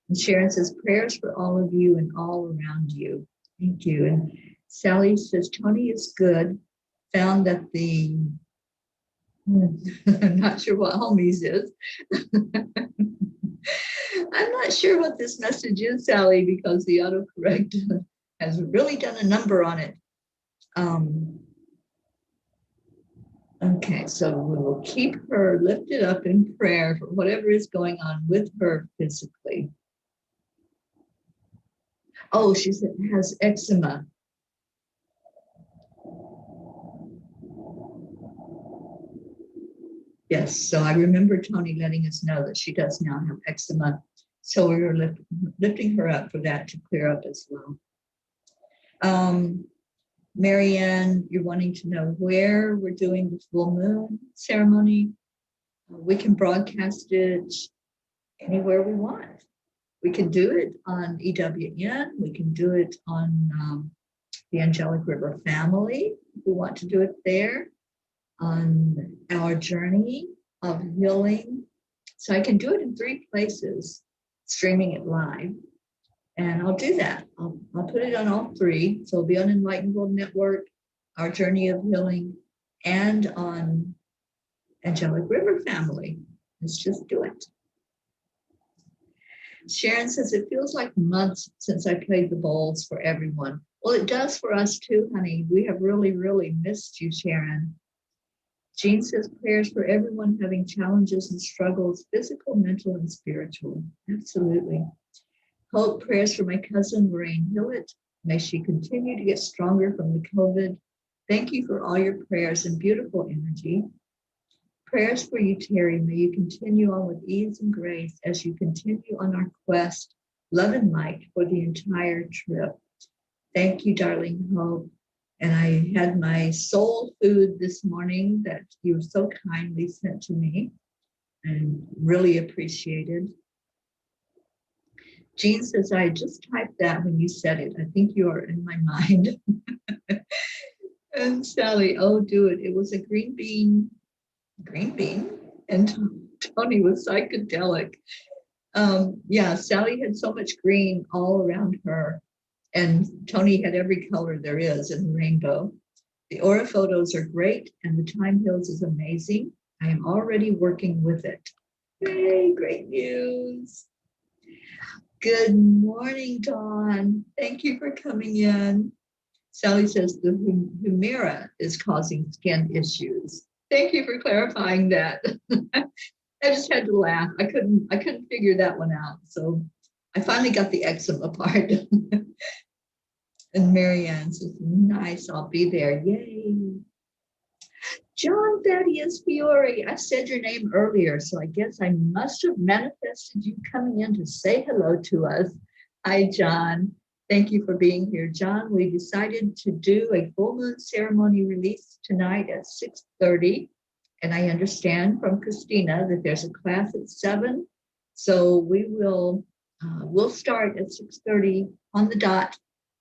And Sharon says, prayers for all of you and all around you. Thank you. And Sally says, Tony is good. Found that the, I'm not sure what homies is. I'm not sure what this message is, Sally, because the autocorrect has really done a number on it. Okay, so we will keep her lifted up in prayer for whatever is going on with her physically. Oh, she has eczema. Yes, so I remember Tony letting us know that she does now have eczema. So we were lifting her up for that to clear up as well. Marianne, you're wanting to know where we're doing the full moon ceremony. We can broadcast it anywhere we want. We can do it on EWN. We can do it on the Angelic River family. If we want to do it there on our journey of healing. So I can do it in 3 places, streaming it live. And I'll do that. I'll put it on all 3. So it'll be on Enlightened World Network, Our Journey of Healing, and on Angelic River family. Let's just do it. Sharon says, it feels like months since I played the bowls for everyone. Well, it does for us too, honey. We have really, really missed you, Sharon. Jean says, prayers for everyone having challenges and struggles, physical, mental, and spiritual. Absolutely. Hope, prayers for my cousin, Lorraine Hillett. May she continue to get stronger from the COVID. Thank you for all your prayers and beautiful energy. Prayers for you, Teri. May you continue on with ease and grace as you continue on our quest, love and light for the entire trip. Thank you, darling Hope. And I had my soul food this morning that you so kindly sent to me and really appreciated. Jean says, I just typed that when you said it. I think you are in my mind. And Sally, oh, do it. It was a green bean. And Tony was psychedelic. Yeah, Sally had so much green all around her. And Tony had every color there is in the rainbow. The aura photos are great, and the time hills is amazing. I am already working with it. Yay, great news. Good morning, Dawn. Thank you for coming in. Sally says the Humira is causing skin issues. Thank you for clarifying that. I just had to laugh. I couldn't figure that one out. So I finally got the eczema part. And Marianne says, nice, I'll be there. Yay. John Thaddeus Fiore, I said your name earlier, so I guess I must have manifested you coming in to say hello to us. Hi, John. Thank you for being here. John, we decided to do a full moon ceremony release tonight at 6:30. And I understand from Christina that there's a class at 7. So we will we'll start at 6:30 on the dot.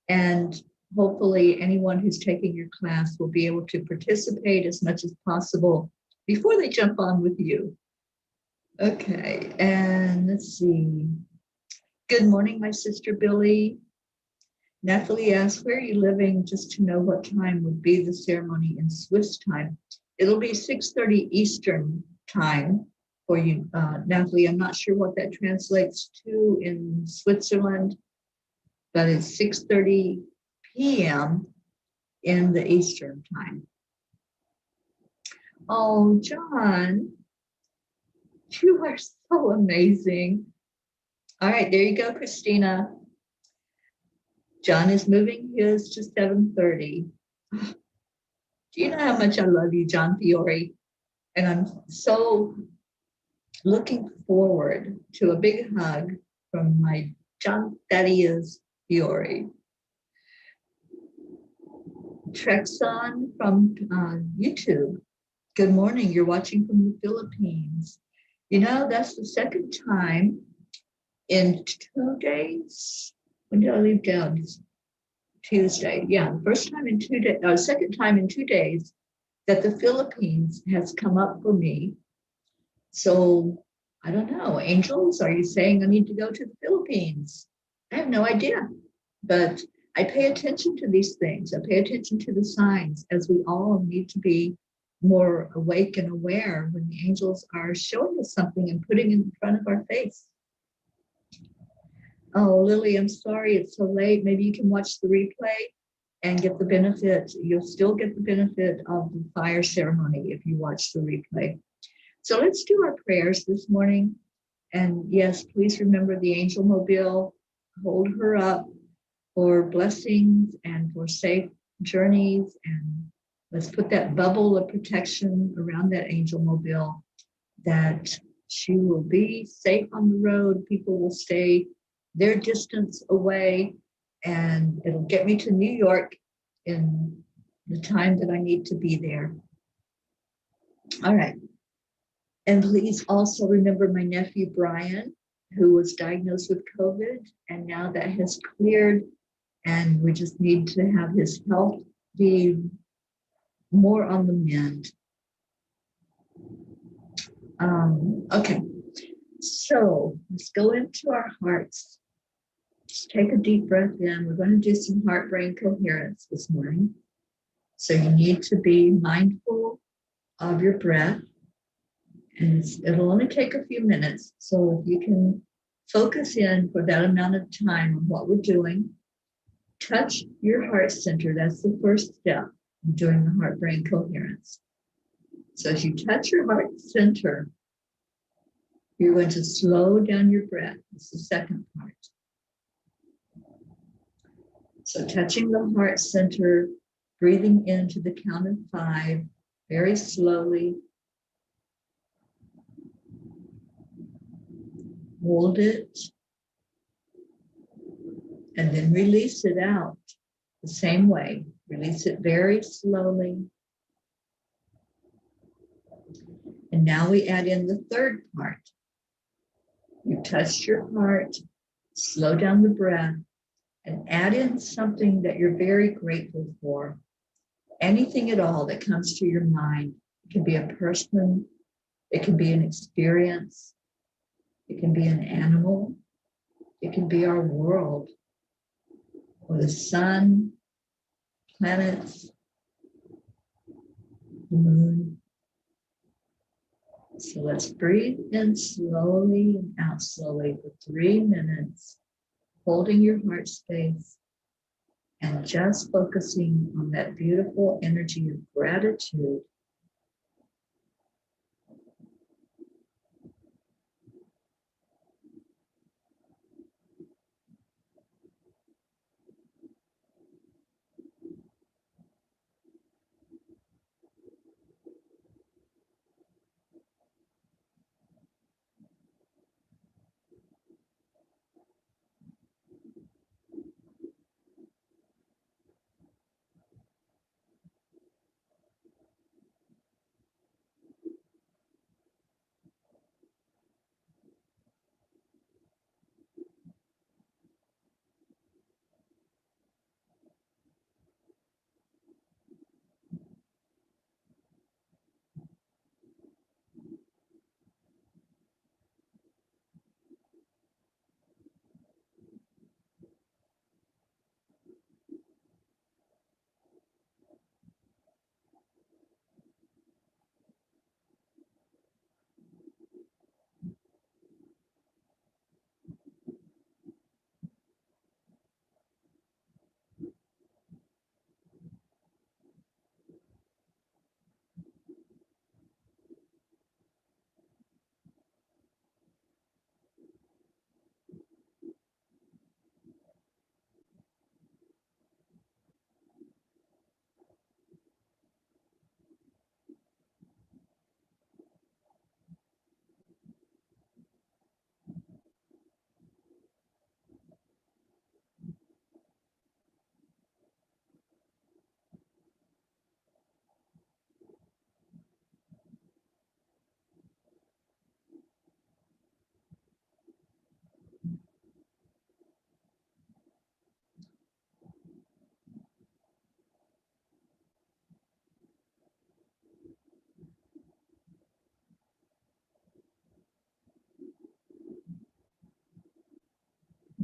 And hopefully anyone who's taking your class will be able to participate as much as possible before they jump on with you. Okay, and let's see. Good morning, my sister Billy. Natalie asks, where are you living, just to know what time would be the ceremony in Swiss time. It'll be 6:30 Eastern time for you, Natalie. I'm not sure what that translates to in Switzerland, but it's 6:30 p.m. in the Eastern time. Oh, John, you are so amazing. All right, there you go, Christina. John is moving his to 7:30. Do you know how much I love you, John Fiore? And I'm so looking forward to a big hug from my John Thaddeus Fiore. Trexon from YouTube. Good morning. You're watching from the Philippines. You know, that's the second time in 2 days. When did I leave down? Tuesday. Yeah, the first time in 2 days, second time in 2 days that the Philippines has come up for me. So I don't know. Angels, are you saying I need to go to the Philippines? I have no idea. But I pay attention to these things. I pay attention to the signs, as we all need to be more awake and aware when the angels are showing us something and putting it in front of our face. Oh, Lily, I'm sorry it's so late. Maybe you can watch the replay and get the benefit. You'll still get the benefit of the fire ceremony if you watch the replay. So let's do our prayers this morning. And yes, please remember the angel mobile. Hold her up for blessings and for safe journeys. And let's put that bubble of protection around that angel mobile, that she will be safe on the road. People will stay their distance away, and it'll get me to New York in the time that I need to be there. All right. And please also remember my nephew, Brian, who was diagnosed with COVID, and now that has cleared, and we just need to have his health be more on the mend. Okay, so let's go into our hearts. Just take a deep breath in. We're going to do some heart-brain coherence this morning. So you need to be mindful of your breath. And it'll only take a few minutes. So if you can focus in for that amount of time on what we're doing, touch your heart center. That's the first step in doing the heart-brain coherence. So as you touch your heart center, you're going to slow down your breath. It's the second part. So touching the heart center, breathing into the count of 5 very slowly. hold it, and then release it out the same way. Release it very slowly. And now we add in the third part. You touched your heart, slow down the breath, and add in something that you're very grateful for. Anything at all that comes to your mind. It can be a person, it can be an experience, it can be an animal, it can be our world, or the sun, planets, the moon. So let's breathe in slowly and out slowly for 3 minutes, holding your heart space and just focusing on that beautiful energy of gratitude.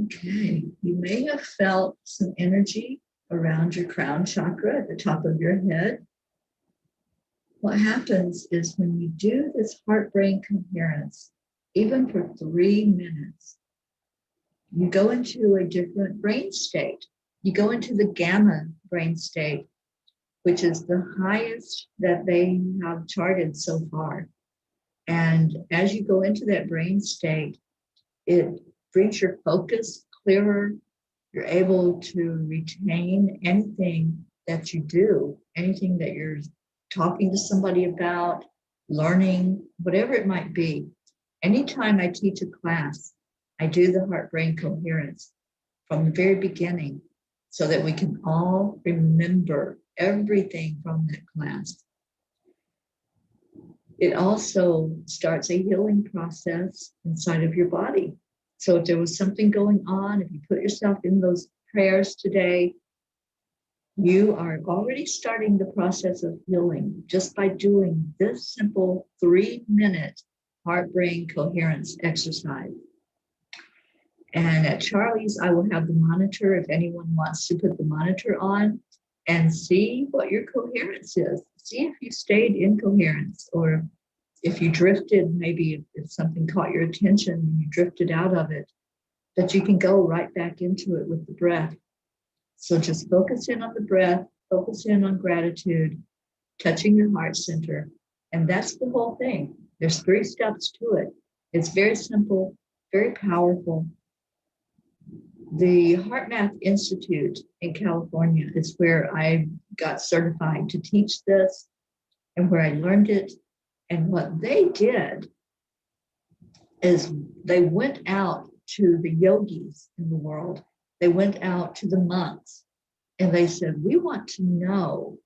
Okay, you may have felt some energy around your crown chakra at the top of your head. What happens is when you do this heart-brain coherence, even for 3 minutes, you go into a different brain state. You go into the gamma brain state, which is the highest that they have charted so far. And as you go into that brain state, it brings your focus clearer. You're able to retain anything that you do, anything that you're talking to somebody about, learning, whatever it might be. Anytime I teach a class, I do the heart-brain coherence from the very beginning so that we can all remember everything from that class. It also starts a healing process inside of your body. So if there was something going on, if you put yourself in those prayers today, you are already starting the process of healing just by doing this simple 3-minute heart-brain coherence exercise. And at Charlie's, I will have the monitor if anyone wants to put the monitor on and see what your coherence is. See if you stayed in coherence, or if you drifted, maybe if something caught your attention and you drifted out of it, that you can go right back into it with the breath. So just focus in on the breath, focus in on gratitude, touching your heart center. And that's the whole thing. There's 3 steps to it. It's very simple, very powerful. The HeartMath Institute in California is where I got certified to teach this and where I learned it. And what they did is they went out to the yogis in the world. They went out to the monks and they said, we want to know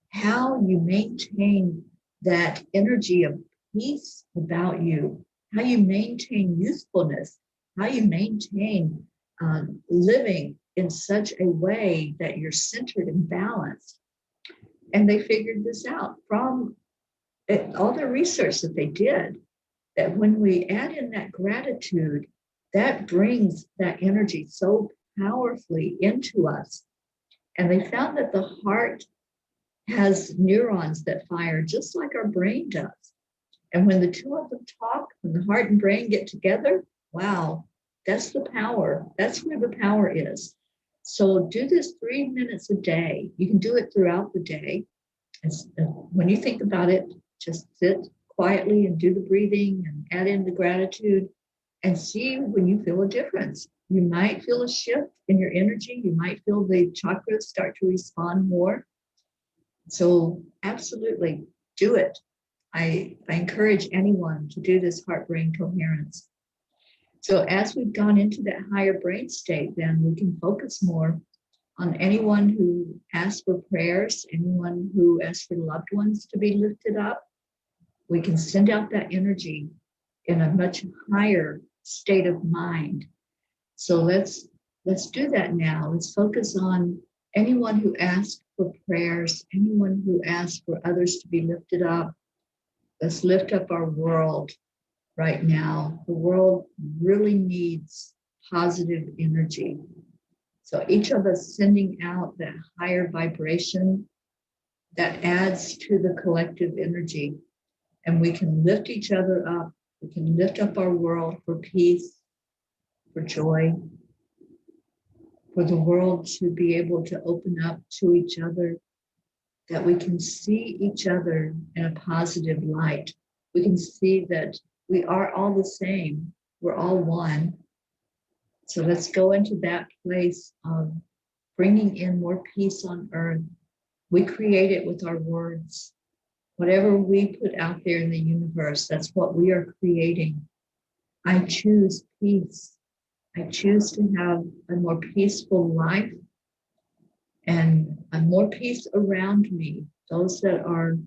how you maintain that energy of peace about you, how you maintain youthfulness, how you maintain living in such a way that you're centered and balanced. And they figured this out from all the research that they did, that when we add in that gratitude, that brings that energy so powerfully into us. And they found that the heart has neurons that fire just like our brain does. And when the two of them talk, when the heart and brain get together, wow, that's the power. That's where the power is. So do this 3 minutes a day. You can do it throughout the day. And when you think about it, just sit quietly and do the breathing and add in the gratitude and see when you feel a difference. You might feel a shift in your energy. You might feel the chakras start to respond more. So absolutely do it. I encourage anyone to do this heart-brain coherence. So as we've gone into that higher brain state, then we can focus more on anyone who asks for prayers, anyone who asks for loved ones to be lifted up. We can send out that energy in a much higher state of mind. So let's do that now. Let's focus on anyone who asks for prayers, anyone who asks for others to be lifted up. Let's lift up our world right now. The world really needs positive energy. So each of us sending out that higher vibration that adds to the collective energy. And we can lift each other up. We can lift up our world for peace, for joy, for the world to be able to open up to each other, that we can see each other in a positive light. We can see that we are all the same. We're all one. So let's go into that place of bringing in more peace on earth. We create it with our words. Whatever we put out there in the universe, that's what we are creating. I choose peace. I choose to have a more peaceful life and a more peace around me. Those that are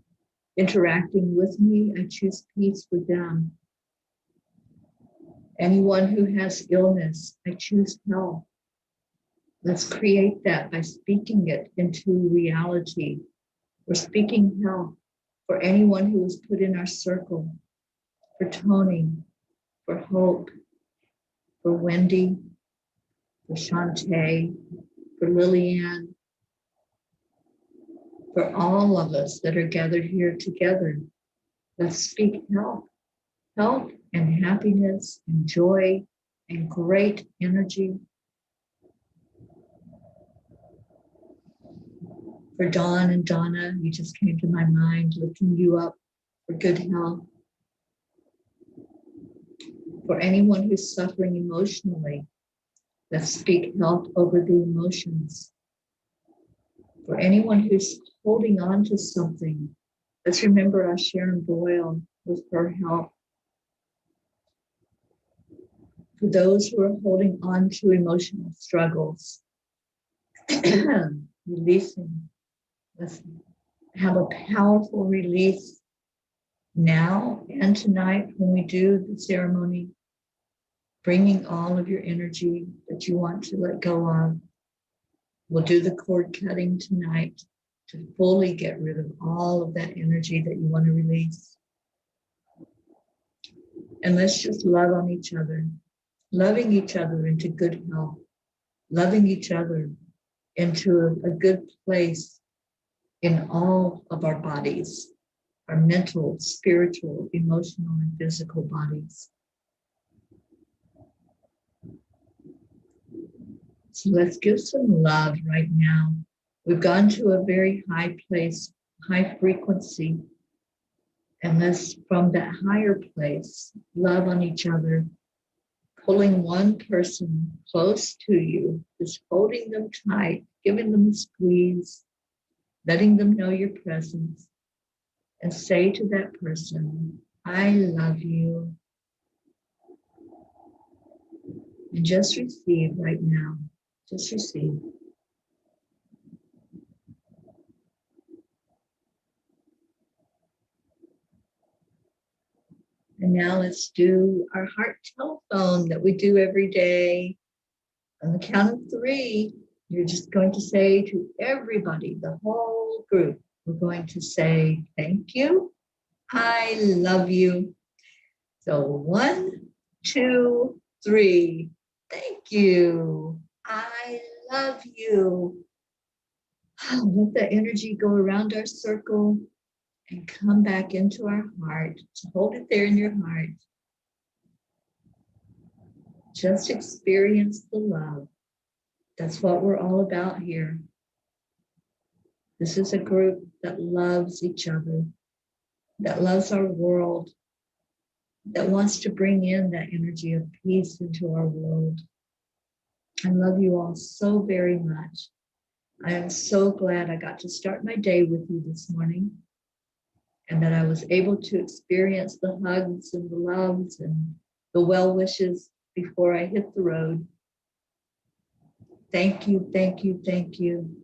interacting with me, I choose peace with them. Anyone who has illness, I choose health. Let's create that by speaking it into reality. We're speaking health for anyone who is put in our circle, for Tony, for Hope, for Wendy, for Shantae, for Lillian, for all of us that are gathered here together. Let's speak health, health and happiness and joy and great energy. For Dawn and Donna, you just came to my mind, lifting you up for good health. For anyone who's suffering emotionally, let's speak health over the emotions. For anyone who's holding on to something, let's remember our Sharon Boyle with her health. For those who are holding on to emotional struggles, releasing. Let's have a powerful release now and tonight when we do the ceremony, bringing all of your energy that you want to let go of. We'll do the cord cutting tonight to fully get rid of all of that energy that you want to release. And let's just love on each other, loving each other into good health, loving each other into a good place in all of our bodies, our mental, spiritual, emotional, and physical bodies. So let's give some love right now. We've gone to a very high place, high frequency. And let's, from that higher place, love on each other, pulling one person close to you, just holding them tight, giving them a squeeze, letting them know your presence, and say to that person, I love you. And just receive right now. Just receive. And now let's do our heart telephone that we do every day. On the count of 3, you're just going to say to everybody, the whole group, we're going to say, thank you. I love you. So 1, 2, 3. Thank you. I love you. Let the energy go around our circle and come back into our heart. So hold it there in your heart. Just experience the love. That's what we're all about here. This is a group that loves each other, that loves our world, that wants to bring in that energy of peace into our world. I love you all so very much. I am so glad I got to start my day with you this morning, and that I was able to experience the hugs and the loves and the well wishes before I hit the road. Thank you, thank you, thank you.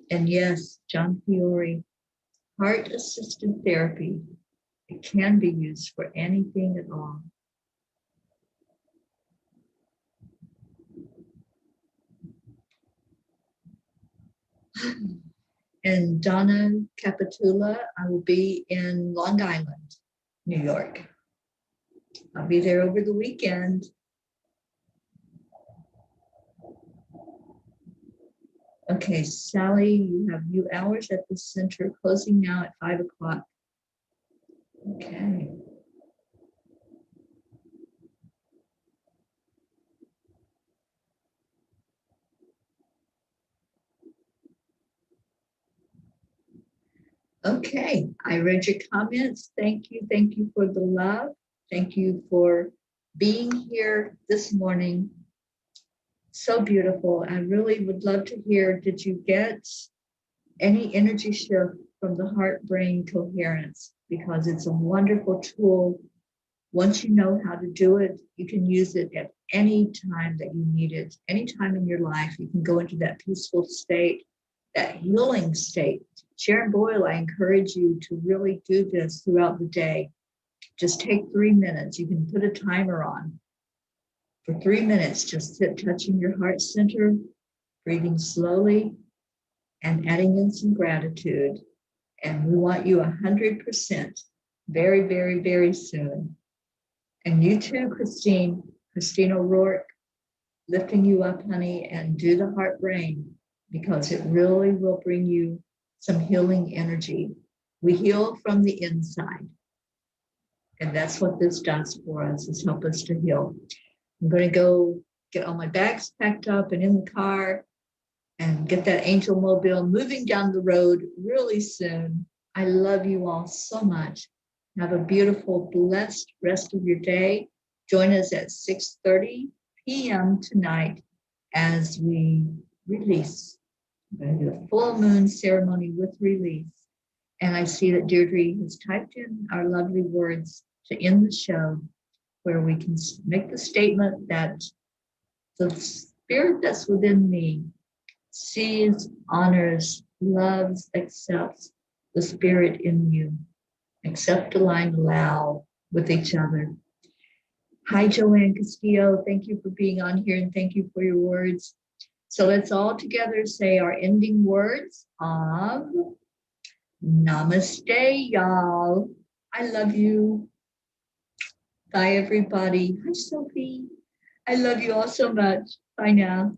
And yes, John Fiore, heart-assisted therapy. It can be used for anything at all. And Donna Capitula, I will be in Long Island, New York. I'll be there over the weekend. Okay, Sally, you have new hours at the center, closing now at 5 o'clock. Okay. Okay, I read your comments. Thank you. Thank you for the love. Thank you for being here this morning. So beautiful. I really would love to hear, did you get any energy shift from the heart-brain coherence? Because it's a wonderful tool. Once you know how to do it, you can use it at any time that you need it. Any time in your life, you can go into that peaceful state, that healing state. Sharon Boyle, I encourage you to really do this throughout the day. Just take 3 minutes. You can put a timer on. For 3 minutes, just sit touching your heart center, breathing slowly, and adding in some gratitude. And we want you 100% very, very, very soon. And you too, Christine O'Rourke, lifting you up, honey, and do the heart brain, because it really will bring you some healing energy. We heal from the inside. And that's what this does for us, is help us to heal. I'm going to go get all my bags packed up and in the car and get that Angel Mobile moving down the road really soon. I love you all so much. Have a beautiful, blessed rest of your day. Join us at 6:30 p.m. tonight as we release. We're going to do a full moon ceremony with release. And I see that Deirdre has typed in our lovely words to end the show, where we can make the statement that the spirit that's within me sees, honors, loves, accepts the spirit in you. Accept, align, allow with each other. Hi, Joanne Castillo. Thank you for being on here, and thank you for your words. So let's all together say our ending words of namaste, y'all. I love you. Bye, everybody. Hi, Sophie. I love you all so much. Bye now.